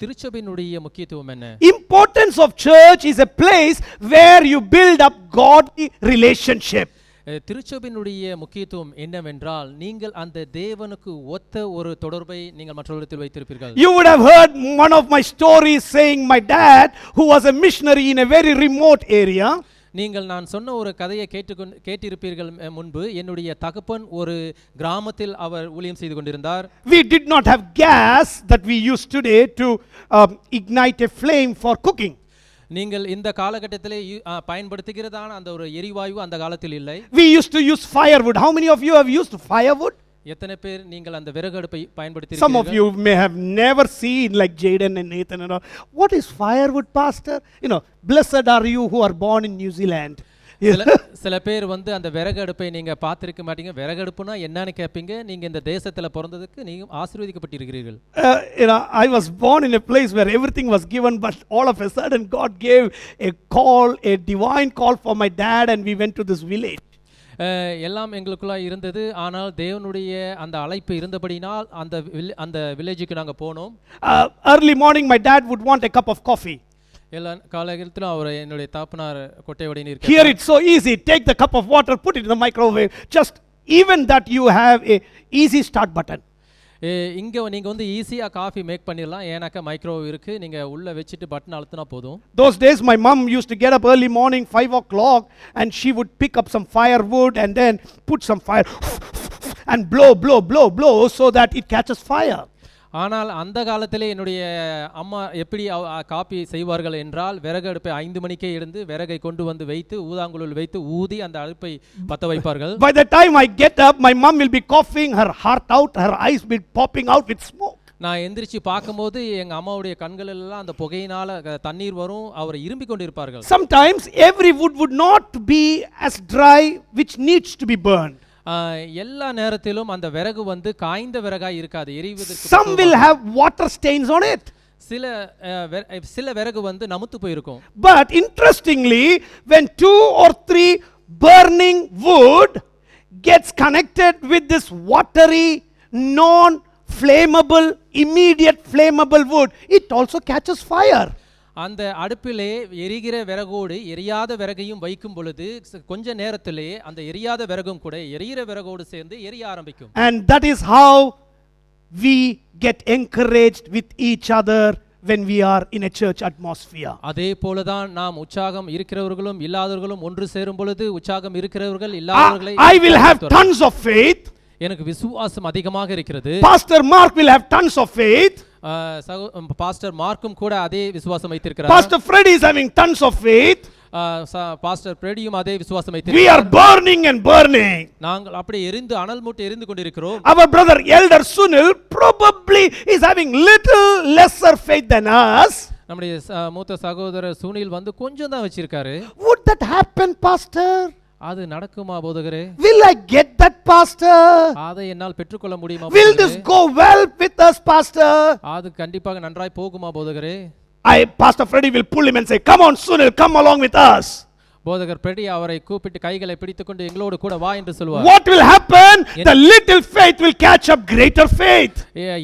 திருச்சபையினுடைய முக்கியத்துவம் என்ன? Importance of church is a place where you build up godly relationship. திருச்சபையினுடைய முக்கியத்துவம் என்னவென்றால் நீங்கள் அந்த தேவனுக்கு ஒத்த ஒரு தொடர்பை நீங்கள் மற்றவர்களிடத்தில் வைத்திருப்பீர்கள். You would have heard one of my stories saying my dad, who was a missionary in a very remote area. நீங்கள் நான் சொன்ன ஒரு கதையை கேட்டிருப்பீர்கள் முன்பு. என்னுடைய தகப்பன் ஒரு கிராமத்தில் அவர் ஊழியம் செய்து கொண்டிருந்தார். We did not have gas that we use today to ignite a flame for cooking. நீங்கள் இந்த காலகட்டத்திலே பயன்படுத்துகிறதான அந்த ஒரு எரிவாயு அந்த காலத்தில் இல்லை. We used to use firewood. How many of you have used firewood? எத்தனை பேர் நீங்கள் அந்த விறகு அடுப்பை பயன்படுத்தி? Some of you may have never seen, like Jaden and Nathan and all. What is firewood, pastor? You know, blessed are you who are born in New Zealand. சில பேர் வந்து அந்த விறகு அடுப்பை நீங்க பார்த்திருக்க மாட்டீங்க. விறகு அடுப்புனா என்னன்னு கேட்பீங்க. நீங்க இந்த தேசத்துல பிறந்ததுக்கு நீங்க ஆசீர்வதிக்கப்பட்டிருக்கிறீர்கள். You know, I was born in a place where everything was given, but all of a sudden God gave a call, a divine call for my dad, and we went to this village. எல்லாம் எங்களுக்குள்ள இருந்தது. ஆனால் தேவனுடைய அந்த அழைப்பு இருந்தபடினால் அந்த வில்லேஜுக்கு நாங்க போனோம். Early morning my dad would want a cup of coffee. எல்லா காலகட்டத்தில் அவர் என்னுடைய தாப்பனார் கொட்டை வடையில் இருக்கார். Here it's so easy. Take the cup of water, put it in the microwave. Just even that you have a easy start button. இங்க நீங்க வந்து ஈஸியா coffee make பண்ணிடலாம். ஏனாக்க மைக்ரோவேவ் இருக்கு. நீங்க உள்ள வச்சிட்டு பட்டன் அழுத்தினா போதும். Those days my mom used to get up early morning 5 o'clock and she would pick up some firewood and then put some fire and blow so that it catches fire. ஆனால் அந்த காலத்திலே என்னுடைய அம்மா எப்படி copy செய்வார்கள் என்றால் விறகு அடுப்பை 5 மணிக்கே எழுந்து விறகை கொண்டு வந்து வைத்து ஊதாங்குழல் வைத்து ஊதி அந்த அடுப்பை பத்த வைப்பார்கள். By the time I get up, my mom will be coughing, her heart out, her eyes will popping out with smoke. நான் எந்திரிச்சு பார்க்கும்போது எங்க அம்மாவுடைய கண்கள் எல்லாம் அந்த புகையினால தண்ணீர் வரும். அவர் இரும்பிக் கொண்டிருப்பார்கள். Sometimes every wood would not be as dry which needs to be burned. எல்லா நேரத்திலும் அந்த விறகு வந்து காய்ந்த விறகாய் இருக்காது. எரிவதற்கு some will have water stains on it. சில விறகு வந்து நமுத்து போயிருக்கும். But interestingly, when 2 or 3 burning wood gets connected with this watery non flammable immediate flammable wood, it also catches fire. அந்த அடுப்பிலே எரிகிற விறகோடு எரியாத விறகையும் வைக்கும் பொழுது கொஞ்ச நேரத்திலே அந்த எரியாத விறகும் கூட எரிகிற விறகோடு சேர்ந்து எரிய ஆரம்பிக்கும். And that is how we get encouraged with each other when we are in a church atmosphere. அதே போலதான் நாம் உற்சாகம் இருக்கிறவர்களும் இல்லாதவர்களும் ஒன்று சேரும் பொழுது உற்சாகம் இருக்கிறவர்கள் இல்லாதவர்களை I will have tons of faith. எனக்கு விசுவாசம் அதிகமாக இருக்கிறது. Pastor Mark will have tons of faith. Pastor மார்க்கும் கூட அதே விசுவாசம் வைத்திருக்கிறார். Pastor Freddy is having tons of faith. Pastor ஃப்ரெடியும் அதே விசுவாசம் வைத்திருக்கிறார். We are burning and burning. நாங்கள் அப்படி எரிந்து அனல் மூட்டி எரிந்து கொண்டிருக்கிறோம். Our brother Elder Sunil probably is having little lesser faith than us. நம்முடைய மூத்த சகோதரர் சுனில் வந்து கொஞ்சம் தான் வச்சிருக்காரு. Would that happen, pastor? அது நடக்குமா போதகரே? Will I get that, pastor? அதை என்னால் பெற்றுக்கொள்ள முடியுமா? Will this go well with us, pastor? அது கண்டிப்பாக நன்றாய் போகுமா போதகரே? Pastor Freddy will pull him and say, come on Sunil, come along with us. போதகர் ஃப்ரெடி அவரை கூப்பிட்டு கைகளை பிடித்துக்கொண்டு எங்களோடு கூட வா என்று சொல்வார். What will happen? The little faith will catch up greater faith.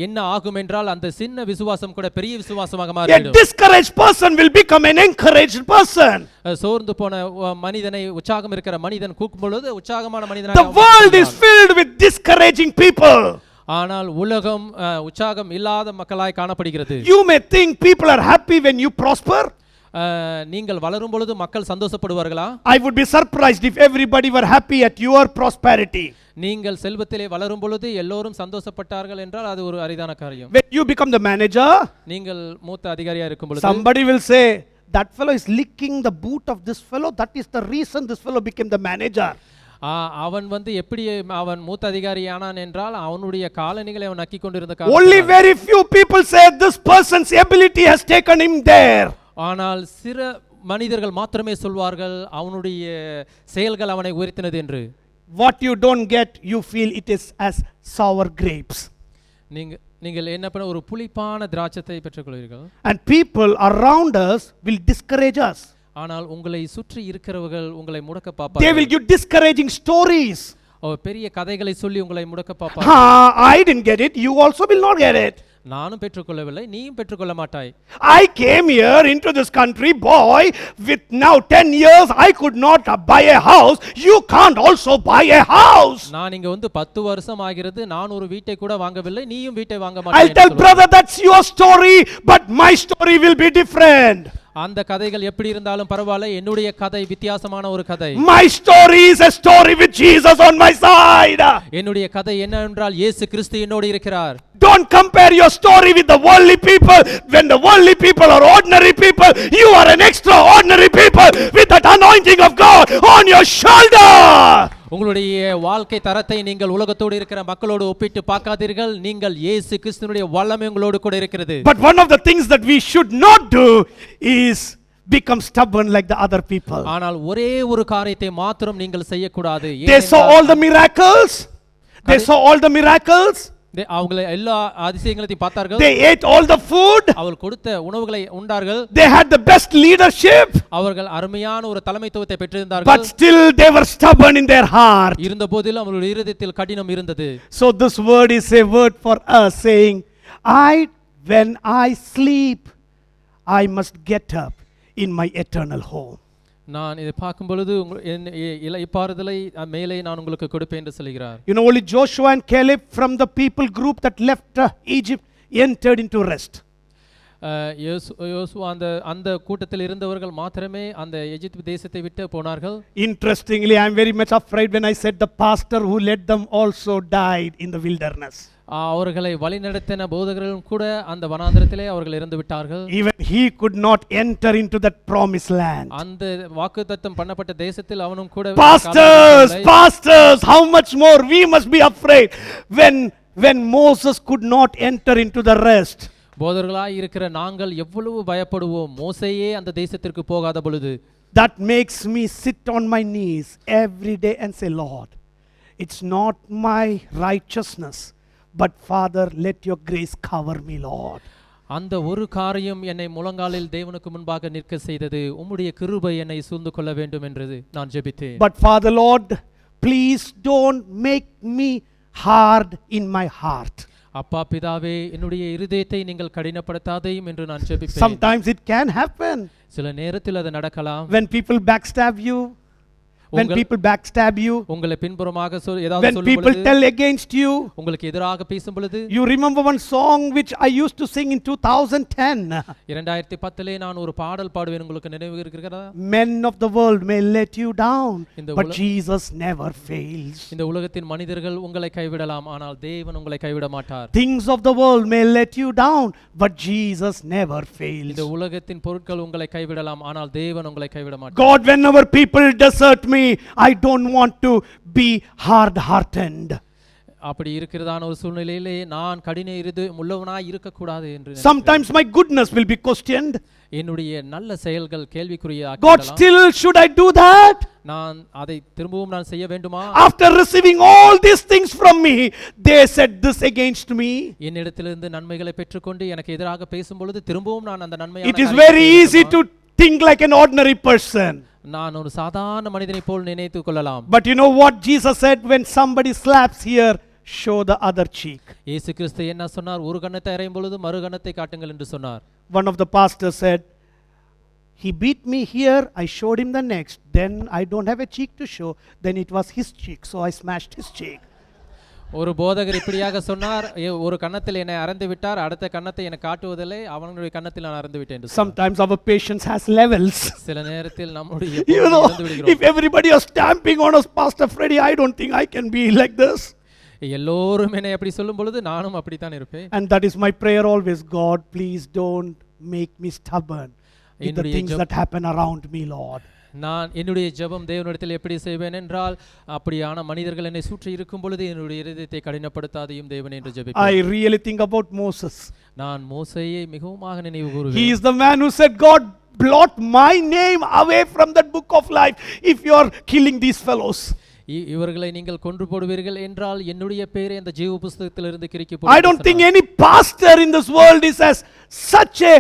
என்ன ஆகும் என்றால் அந்த சின்ன விசுவாசம் கூட பெரிய விசுவாசமாக மாறிடும். A discouraged person will become an encouraged person. சோர்ந்து போன மனிதனை உற்சாகம் இருக்கிற மனிதன் கூப்பிடும் பொழுது உற்சாகமான மனிதனாக The world is filled with discouraging people. ஆனால் உலகம் உற்சாகம் இல்லாத மக்களாய் காணப்படுகிறது. You may think people are happy when you prosper. நீங்கள் வளரும் பொழுது மக்கள் சந்தோஷப்படுவார்களா? I would be surprised if everybody were happy at your prosperity. நீங்கள் செல்வத்திலே வளரும் பொழுது எல்லோரும் சந்தோஷப்பட்டார்கள் என்றால் அது ஒரு அரிதான காரியம். When you become the manager, நீங்கள் மூத்த அதிகாரியா இருக்கும் பொழுது somebody will say that fellow is licking the boot of this fellow, that is the reason this fellow became the manager. அவன் வந்து எப்படி அவன் மூத்த அதிகாரியானான் என்றால் அவனுடைய காலணிகளை அவன் நக்கிக் கொண்டிருந்த காரணம். Only very few people say this person's ability has taken him there. ஆனால் சில மனிதர்கள் மாத்திரமே சொல்வார்கள் அவனுடைய செயல்கள் அவனை உயர்த்தினது என்று. What you don't get, you feel it is as sour grapes. நீங்கள் என்ன பண்ண ஒரு புளிப்பான திராட்சத்தை பெற்றுக்கொள்வீர்கள். And people around us will discourage us. ஆனால் உங்களை சுற்றி இருக்கிறவர்கள் உங்களை முடக்க பார்ப்பார்கள். They will give discouraging stories. பெரிய கதைகளை சொல்லி உங்களை முடக்க பார்ப்பார்கள். I didn't get it, you also will not get it. நானும் பெற்றுக்கொள்ளவில்லை, நீயும் பெற்றுக்கொள்ள மாட்டாய். I came here into this country, boy, with now 10 years, I could not buy a house. You can't also buy a house. நான் இங்க வந்து 10 வருஷம் ஆகிறது, நான் ஒரு வீட்டை கூட வாங்கவில்லை, நீயும் வீட்டை வாங்க I'll மாட்டாய். tell brother, that's your story, but my story will be different. அந்த கதைகள் எப்படி இருந்தாலும் பரவாயில்லை, என்னுடைய கதை வித்தியாசமான ஒரு கதை. My story is a story with Jesus on my side. என்னுடைய கதை என்னவென்றால் இயேசு கிறிஸ்து என்னோடு இருக்கிறார். Don't compare your story with the worldly people. When the worldly people are ordinary people, you are an extraordinary people with that anointing of God on your shoulder. உங்களுடைய வாழ்க்கை தரத்தை நீங்கள் உலகத்தோடு இருக்கிற மக்களோடு ஒப்பிட்டு பார்க்காதீர்கள். நீங்கள் இயேசு கிறிஸ்துவினுடைய வல்லமை உங்களோடு கூட இருக்கிறது. But one of the things that we should not do is become stubborn like the other people. ஆனால் ஒரே ஒரு காரியத்தை மாத்திரம் நீங்கள் செய்யக்கூடாது. They saw all the miracles. They saw all the miracles. அவங்க எல்லா அதிசயங்களையும் பார்த்தார்கள். They ate all the food. அவர்கள் கொடுத்த உணவுகளை உண்டார்கள். They had the best leadership. அவர்கள் அருமையான ஒரு தலைமைத்துவத்தை பெற்றிருந்தார்கள். But still they were stubborn in their heart. இருந்தபோதிலும் அவர்களுடைய இருதயத்தில் கடினம் இருந்தது. So this word is a word for us saying, when I sleep, I must get up in my eternal home. நான் இதை பார்க்கும் பொழுது இளைப்பாறுதலை மேலே நான் உங்களுக்கு கொடுப்பேன் என்று சொல்கிறார். You know, only Joshua and Caleb from the people group that left Egypt entered into rest. யோசுவா அந்த கூட்டத்தில் இருந்தவர்கள் மாத்திரமே அந்த எகிப்து தேசத்தை விட்டு போனார்கள். Interestingly, I am very much afraid when I said the pastor who led them also died in the wilderness. அவர்களை வழிநடத்தின போதகர்களும் கூட அந்த வனாந்திரத்திலே அவர்கள் இறந்து விட்டார்கள். Even he could not enter into that promised land. அந்த வாக்குத்தத்தம் பண்ணப்பட்ட தேசத்தில் அவனும் கூட pastors, how much more we must be afraid when Moses could not enter into the rest. போதகர்களாய் இருக்கிற நாங்கள் எவ்வளவு பயப்படுவோம் மோசேயே அந்த தேசத்திற்கு போகாத பொழுது. That makes me sit on my knees every day and say, Lord, it's not my righteousness, but Father, let your grace cover me, Lord. அந்த ஒரு காரியம் என்னை முழங்காலில் தேவனுக்கு முன்பாக நிற்க செய்தது. உம்முடைய கிருபை என்னை சூழ்ந்து கொள்ள வேண்டும் என்று நான் ஜெபித்தேன். But Father, Lord, please don't make me hard in my heart. அப்பா பிதாவே, என்னுடைய இருதயத்தை நீங்கள் கடினப்படுத்தாதேயும் என்று நான் ஜெபிப்பேன். Sometimes it can happen. சில நேரத்தில் அது நடக்கலாம். When people backstab you, when people backstab you, உங்களை பின்புறமாக ஏதாவது when people tell against you, உங்களுக்கு எதிராக பேசும் பொழுது. You remember one song which I used to sing in 2010. 2010லே நான் ஒரு பாடல் பாடுவேன், உங்களுக்கு நினைவு இருக்கிறதா? Men of the world may let you down, but Jesus never fails. இந்த உலகத்தின் மனிதர்கள் உங்களை கைவிடலாம், ஆனால் தேவன் உங்களை கைவிட மாட்டார். Things of the world may let you down, but Jesus never fails. இந்த உலகத்தின் பொருட்கள் உங்களை கைவிடலாம், ஆனால் தேவன் உங்களை கைவிட மாட்டார். God, whenever people desert me, I don't want to be hard hearted. அப்படி இருக்கிறதான ஒரு சூழ்நிலையிலே நான் கடின உள்ளவனாய் இருக்க கூடாது என்று. Sometimes my goodness will be questioned. என்னுடைய நல்ல செயல்கள் கேள்விக்குறியாக்கப்படலாம். God, still should I do that? நான் அதை திரும்பவும் நான் செய்ய வேண்டுமா? After receiving all these things from me, they said this against me. என்னிடத்திலிருந்து நன்மைகளை பெற்றுக்கொண்டு எனக்கு எதிராக பேசும் பொழுது திரும்பவும் நான் அந்த நன்மையான It is very easy to think like an ordinary person. நான் ஒரு சாதாரண மனிதனை போல் நினைத்துக் கொள்ளலாம். But you know what Jesus said, when somebody slaps here, show the other cheek. இயேசு கிறிஸ்து என்ன சொன்னார்? ஒரு கன்னத்தை அறையும் பொழுது மறு கன்னத்தை காட்டுங்கள் என்று சொன்னார். One of the pastors said, he beat me here, I showed him the next, then I don't have a cheek to show, then it was his cheek, so I smashed his cheek. ஒரு போதகர் இப்படியாக சொன்னார், ஒரு கன்னத்தில் என்னை அறைந்து விட்டார், அடுத்த கன்னத்தை எனக்கு காட்டுவதில்லை, அவனுடைய கன்னத்தில் நான் அறைந்து விட்டேன். Sometimes our patience has levels. சில நேரத்தில் நம்முடைய You know, if everybody is stamping on us, Pastor Freddy, I don't think I can be like this. எல்லோரும் என்னை அப்படி சொல்லும் பொழுது நானும் அப்படித்தான் இருப்பேன். And that is my prayer always, God, please don't make me stubborn with the things that happen around me, Lord. நான் என்னுடைய ஜெபம் தேவனிடத்தில் எப்படி செய்வேன் என்றால், அப்படியான மனிதர்கள் என்னை சுற்றி இருக்கும் பொழுது என்னுடைய இதயத்தை கடினப்படுத்தாதையும் தேவனே என்று ஜெபிப்பேன். I really think about Moses. நான் மோசேயை மிகவும் நினைவு கூறுவேன். He is the man who said, God, blot my name away from that book of life if you are killing these fellows. இவர்களை நீங்கள் கொன்று போடுவீர்கள் என்றால் என்னுடைய பெயரை அந்த ஜீவ புத்தகத்திலிருந்து கிறுக்கி போடு. I don't think any pastor in this world is as such a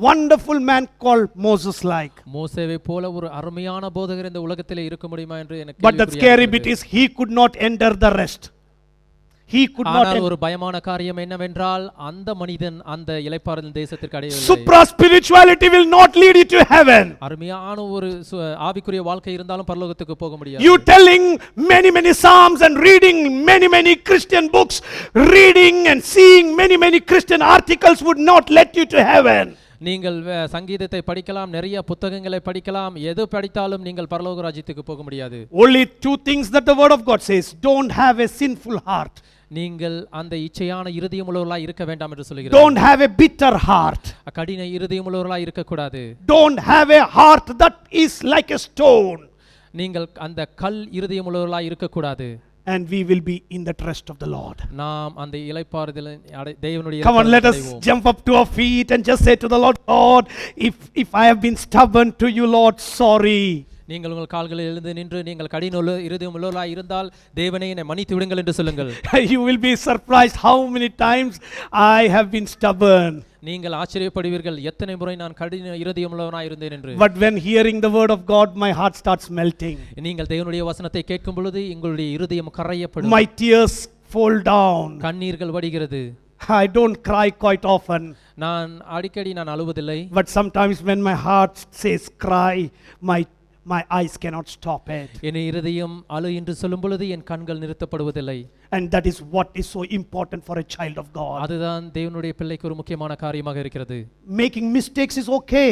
wonderful man called Moses like. மோசேவை போல ஒரு அருமையான போதகர் இந்த உலகத்திலே இருக்க முடியுமா என்று எனக்கு. But the scary bit is he could not enter the rest. he could not ஆனால் enter. ஒரு பயமான காரியம் என்னவென்றால் அந்த மனிதன் அந்த இளைப்பாறுதல் தேசத்திற்கு அடையவில்லை. Supra spirituality will not lead you to heaven. அருமையான ஒரு ஆவிக்குரிய வாழ்க்கை இருந்தாலும் பரலோகத்துக்கு போக முடியாது. You telling many psalms and reading many Christian books, reading and seeing many Christian articles would not let you to heaven. நீங்கள் சங்கீதத்தை படிக்கலாம், நிறைய புத்தகங்களை படிக்கலாம், எது படித்தாலும் நீங்கள் பரலோக ராஜ்யத்துக்கு போக முடியாது. Only two things that the word of God says: don't have a sinful heart. நீங்கள் அந்த இச்சையான இருதயம் உள்ளவர்களாய் இருக்க வேண்டாம் என்று சொல்கிறார். Don't have a bitter heart. கடின இருதயம் உள்ளவர்களாய் இருக்க கூடாது. Don't have a heart that is like a stone. நீங்கள் அந்த கல் இருதயம் உள்ளவர்களாய் இருக்க கூடாது. And we will be in the rest of the Lord. நாம் அந்த இளைப்பாறுதல் தேவனுடைய Come on, let us jump up to our feet and just say to the Lord, God, if I have been stubborn to you, Lord, sorry. நீங்கள் உங்கள் கால்களில் எழுந்து நின்று நீங்கள் கடின இருதயம் உள்ளவர்களாய் இருந்தால் தேவனே என்னை மன்னித்து விடுங்கள் என்று சொல்லுங்கள். You will be surprised how many times I have been stubborn. நீங்கள் ஆச்சரியப்படுவீர்கள் எத்தனை முறை நான் கடின இருதயம் உள்ளவனாய் இருந்தேன் என்று. But when hearing the word of God, my heart starts melting. நீங்கள் தேவனுடைய வசனத்தை கேட்கும் பொழுது உங்களுடைய இருதயம் கரையப்படும். My tears fall down. கண்ணீர்கள் வடிகிறது. I don't cry quite often. நான் அடிக்கடி அழுவதில்லை. But sometimes when my heart says cry, my eyes cannot stop it. என் இருதயம் அழு என்று சொல்லும் பொழுது என் கண்கள் நிறுத்தப்படுவதில்லை. And that is what is so important for a child of God. அதுதான் தேவனுடைய பிள்ளைக்கு ஒரு முக்கியமான காரியமாக இருக்கிறது. Making mistakes is okay.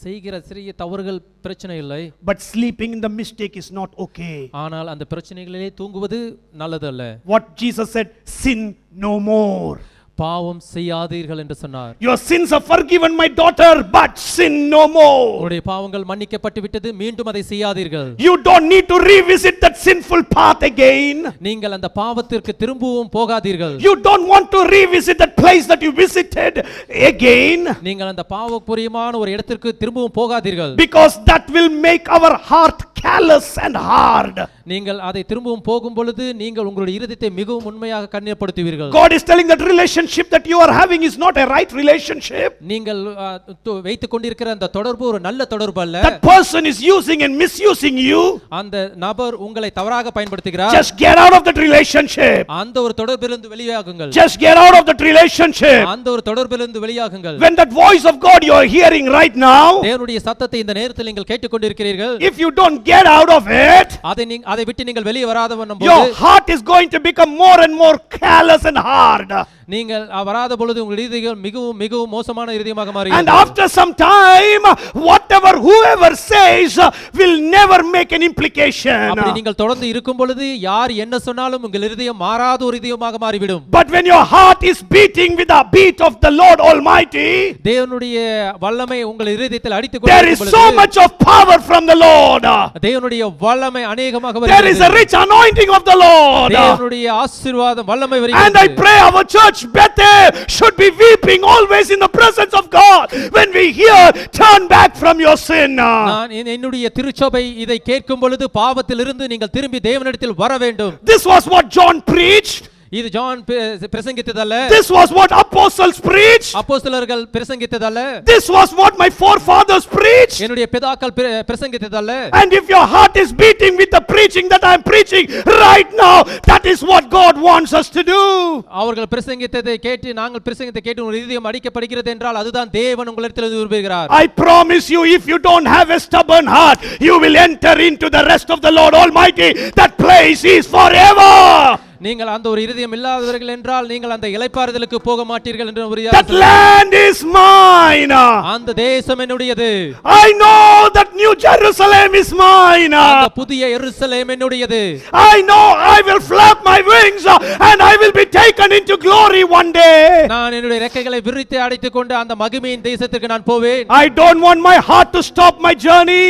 செய்கிற சிறிய தவறுகள் பிரச்சனை இல்லை. But sleeping in the mistake is not okay. ஆனால் அந்த பிரச்சனைகளிலே தூங்குவது நல்லது அல்ல. What Jesus said, sin no more. பாவம் செய்யாதீர்கள் என்று சொன்னார். Your sins are forgiven, my daughter, but sin no more. உங்களுடைய பாவங்கள் மன்னிக்கப்பட்டு விட்டது, மீண்டும் அதை செய்யாதீர்கள். You don't need to revisit that sinful path again. நீங்கள் அந்த பாவத்திற்கு திரும்பவும் போகாதீர்கள். You don't want to revisit that place that you visited again. நீங்கள் அந்த பாவக்குரியமான ஒரு இடத்திற்கு திரும்பவும் போகாதீர்கள். Because that will make our heart callous and hard. நீங்கள் அதை திரும்பவும் போகும் பொழுது நீங்கள் உங்களுடைய இருதயத்தை மிகவும் உண்மையாக கண்ணியப்படுத்துவீர்கள். God is telling that relationship that you are having is not a right relationship. நீங்கள் வைத்துக் கொண்டிருக்கிற அந்த தொடர்பு ஒரு நல்ல தொடர்பு அல்ல. That person is using and misusing you. அந்த நபர் உங்களை தவறாக பயன்படுத்துகிறார். Just get out of that relationship. அந்த ஒரு தொடர்பிலிருந்து வெளியாகுங்கள். Just get out of that relationship. அந்த ஒரு தொடர்பிலிருந்து வெளியாகுங்கள். When that voice of God you are hearing right now, தேவனுடைய சத்தத்தை இந்த நேரத்தில் நீங்கள் கேட்டுக்கொண்டிருக்கிறீர்கள். if you don't get out of it, அதை விட்டு நீங்கள் வெளியே வராத போது your heart is going to become more and more callous and hard. நீங்கள் வராத பொழுது உங்கள் இதயம் மிகவும் மிகவும் மோசமான இதயமாக மாறும். And after some time, whoever says will never make an implication. அப்படி நீங்கள் தொடர்ந்து இருக்கும் பொழுது யார் என்ன சொன்னாலும் உங்கள் இதயம் மாறாத ஒரு இதயமாக மாறிவிடும். But when your heart is beating with the beat of the Lord Almighty, தேவனுடைய வல்லமை உங்கள் இதயத்தில் அடித்துக் there is so much of power from the Lord. தேவனுடைய வல்லமை அநேகமாக வருகிறது. There is a rich anointing of the Lord. தேவனுடைய ஆசீர்வாதம் வல்லமை வருகிறது. And I pray our church Bethel should be weeping always in the presence of God when we hear turn back from your sin. நான் என்னுடைய திருச்சபை இதை கேட்கும் பொழுது பாவத்திலிருந்து நீங்கள் திரும்பி தேவனிடத்தில் வர வேண்டும். This was what John preached. இது John பிரசங்கித்ததல்ல. This was what apostles preached. அப்போஸ்தலர்கள் பிரசங்கித்ததல்ல. This was what my forefathers preached. என்னுடைய பிதாக்கள் பிரசங்கித்ததல்ல. And if your heart is beating with the preaching that I am preaching right now, that is what God wants us to do. அவர்கள் பிரசங்கித்ததை கேட்டு நாங்கள் பிரசங்கித்ததை கேட்டு உங்கள் இதயம் அடிக்கப்படுகிறது என்றால் அதுதான் தேவன் உங்களிடத்தில் விரும்புகிறார். I promise you, if you don't have a stubborn heart, you will enter into the rest of the Lord Almighty. That place is forever. நீங்கள் அந்த ஒரு இதயம் இல்லாதவர்கள் என்றால் நீங்கள் அந்த இளைப்பாறுதலுக்கு போக மாட்டீர்கள் என்று ஒரு That land is mine. அந்த தேசம் என்னுடையது. I know that New Jerusalem is mine. அந்த புதிய எருசலேம் என்னுடையது. I know I will flap my wings and I will be taken into glory one day. நான் என்னுடைய ரெக்கைகளை விரித்து அடைத்துக் கொண்டு அந்த மகிமையின் தேசத்திற்கு நான் போவேன். I don't want my heart to stop my journey.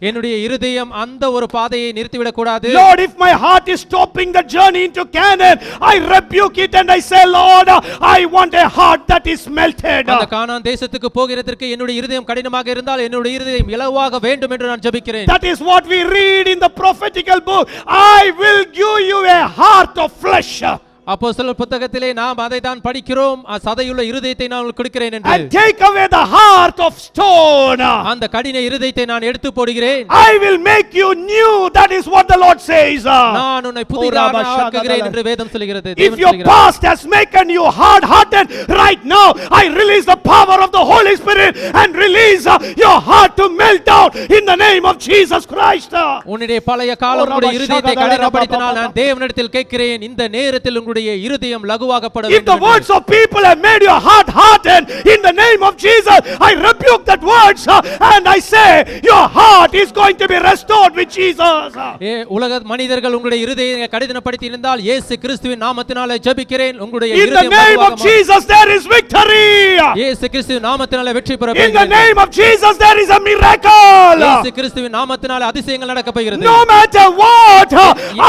என்னுடைய இருதயம் அந்த ஒரு பாதையை நிறுத்திவிடக் கூடாது. Lord, if my heart is stopping the journey into Canaan, I rebuke it and I say, Lord, I want a heart that is melted. அந்த கானான் தேசத்துக்கு போகிறதற்கு என்னுடைய இருதயம் கடினமாக இருந்தால் என்னுடைய இருதயம் இலகுவாக வேண்டும் என்று நான் ஜெபிக்கிறேன். That is what we read in the prophetical book. I will give you a heart of flesh. அப்போஸ்தலர் புத்தகத்திலே நாம் அதை தான் படிக்கிறோம், சதையுள்ள இருதயத்தை நான் உங்களுக்கு கொடுக்கிறேன் என்று. And take away the heart of stone. அந்த கடின இருதயத்தை நான் எடுத்து போடுகிறேன். I will make you new. That is what the Lord says. நான் உன்னை புதிதாக ஆக்குகிறேன் என்று வேதம் சொல்கிறது. If your past has making you hard-hearted, right now I release the power of the Holy Spirit and release your heart to melt down in the name of Jesus Christ. உன்னுடைய பழைய காலம் உன்னுடைய இருதயத்தை கடினப்படுத்தினால் நான் தேவனிடத்தில் கேட்கிறேன், இந்த நேரத்தில் உங்களுடைய இருதயம் லகுவாகப்பட If the வேண்டும். words of people have made your heart hardened, in the name of Jesus I rebuke that words and I say your heart is going to be restored with Jesus. உலக மனிதர்கள் உங்களுடைய இருதயத்தை கடினப்படுத்தி இருந்தால் இயேசு கிறிஸ்துவின் நாமத்தினாலே ஜெபிக்கிறேன், உங்களுடைய In the இருதயம் name of Jesus there is victory. இயேசு கிறிஸ்துவின் நாமத்தினாலே வெற்றி பெற In the name of Jesus there is a miracle. இயேசு கிறிஸ்துவின் நாமத்தினாலே அதிசயங்கள் நடக்க போகிறது. No matter what,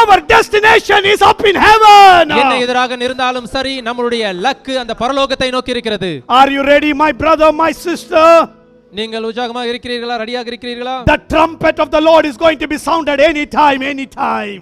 our destination is up in heaven. என்ன எதிராக இருந்தாலும் சரி, நம்மளுடைய லக்கு அந்த பரலோகத்தை நோக்கி இருக்கிறது. Are you ready, my brother, my sister? நீங்கள் உற்சாகமாக இருக்கிறீர்களா, ரெடியாக இருக்கிறீர்களா? The trumpet of the Lord is going to be sounded anytime.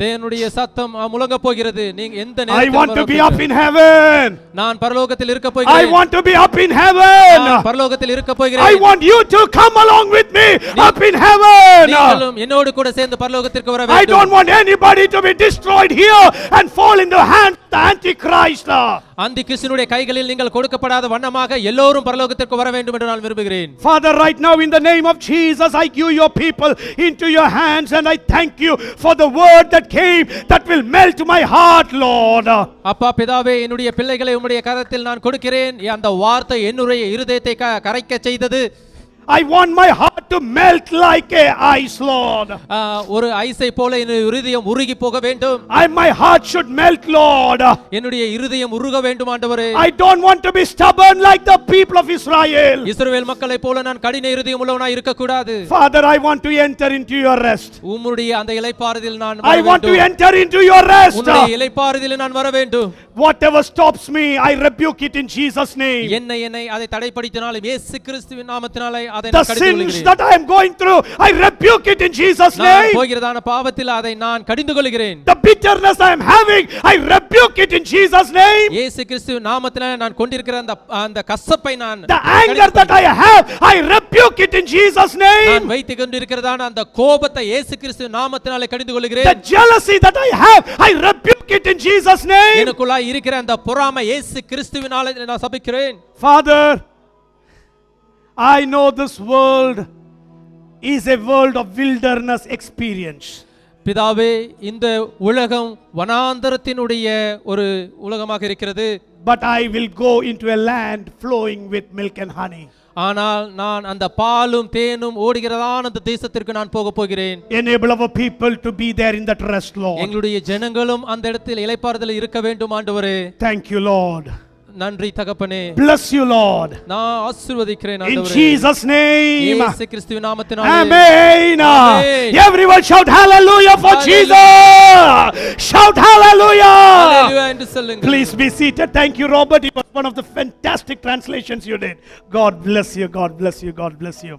தேவனுடைய சத்தம் முழங்க போகிறது. நீங்க எந்த I நேரத்தில் want to be up in heaven. நான் பரலோகத்தில் இருக்க I போகிறேன். want to be up in heaven. நான் பரலோகத்தில் இருக்க I போகிறேன். want you to come along with me up in heaven. நீங்களும் என்னோடு கூட சேர்ந்து பரலோகத்திற்கு வர I வேண்டும். don't want anybody to be destroyed here and fall in the hands of the Antichrist. அந்த கிறிஸ்துவினுடைய கைகளில் நீங்கள் கொடுக்கப்படாத வண்ணமாக எல்லோரும் பரலோகத்திற்கு வர வேண்டும் என்று நான் விரும்புகிறேன். Father, right now in the name of Jesus I give your people into your hands and I thank you for the word that came that will melt my heart, Lord. அப்பா பிதாவே, என்னுடைய பிள்ளைகளை உம்முடைய கரத்தில் நான் கொடுக்கிறேன். அந்த வார்த்தை என்னுடைய இருதயத்தை கரைக்க செய்தது. I want my heart to melt like a ice, Lord. ஒரு ஐஸை போல என்னுடைய இருதயம் உருகி போக வேண்டும். My heart should melt, Lord. என்னுடைய இருதயம் உருக வேண்டும் ஆண்டவரே. I don't want to be stubborn like the people of Israel. இஸ்ரவேல் மக்களை போல நான் கடின இருதயம் உள்ளவனாய் இருக்க கூடாது. Father, I want to enter into your rest. உம்முடைய அந்த இளைப்பாறுதலில் நான் வர I வேண்டும். want to enter into your rest. உம்முடைய இளைப்பாறுதலில் நான் வர வேண்டும். Whatever stops me, I rebuke it in Jesus' name. என்னை அதை தடைப்படுத்தினாலும் இயேசு கிறிஸ்துவின் நாமத்தினாலே அதை The நான் கடிந்து sins கொள்கிறேன். that I am going through, I rebuke it in Jesus' நான் name. போகிறதான பாவத்தில் அதை நான் கடிந்து கொள்கிறேன். The bitterness I am having, I rebuke it in Jesus' name. இயேசு கிறிஸ்துவின் நாமத்தினாலே நான் கொண்டிருக்கிற அந்த கசப்பை நான் The anger that I have, I rebuke it in Jesus' name. நான் வைத்துக் கொண்டிருக்கிறதான அந்த கோபத்தை இயேசு கிறிஸ்துவின் நாமத்தினாலே கடிந்து The கொள்கிறேன். jealousy that I have, I rebuke it in Jesus' name. எனக்குள்ளாய் இருக்கிற அந்த பொறாமை இயேசு கிறிஸ்துவினாலே நான் சபிக்கிறேன். Father, I know this world is a world of wilderness experience. பிதாவே, இந்த உலகம் வனாந்தரத்தினுடைய ஒரு உலகமாக இருக்கிறது. But I will go into a land flowing with milk and honey. ஆனால் நான் அந்த பாலும் தேனும் ஓடுகிறதான அந்த தேசத்திற்கு நான் போக போகிறேன். Enable our people to be there in that rest, Lord. எங்களுடைய ஜனங்களும் அந்த இடத்தில் இளைப்பாறுதல் இருக்க வேண்டும் ஆண்டவரே. Thank you, Lord. நன்றி தகப்பனே. Bless you, Lord. நான் ஆசீர்வதிக்கிறேன் In ஆண்டவரே. Jesus' name. இயேசு கிறிஸ்துவின் நாமத்தினாலே. Amen. Amen. Everyone shout hallelujah for Hallelujah. Jesus. Shout hallelujah. ஹல்லேலூயா என்று சொல்லுங்கள். Please be seated. Thank you, Robert. It was one of the fantastic translations you did. God bless you. God bless you. God bless you.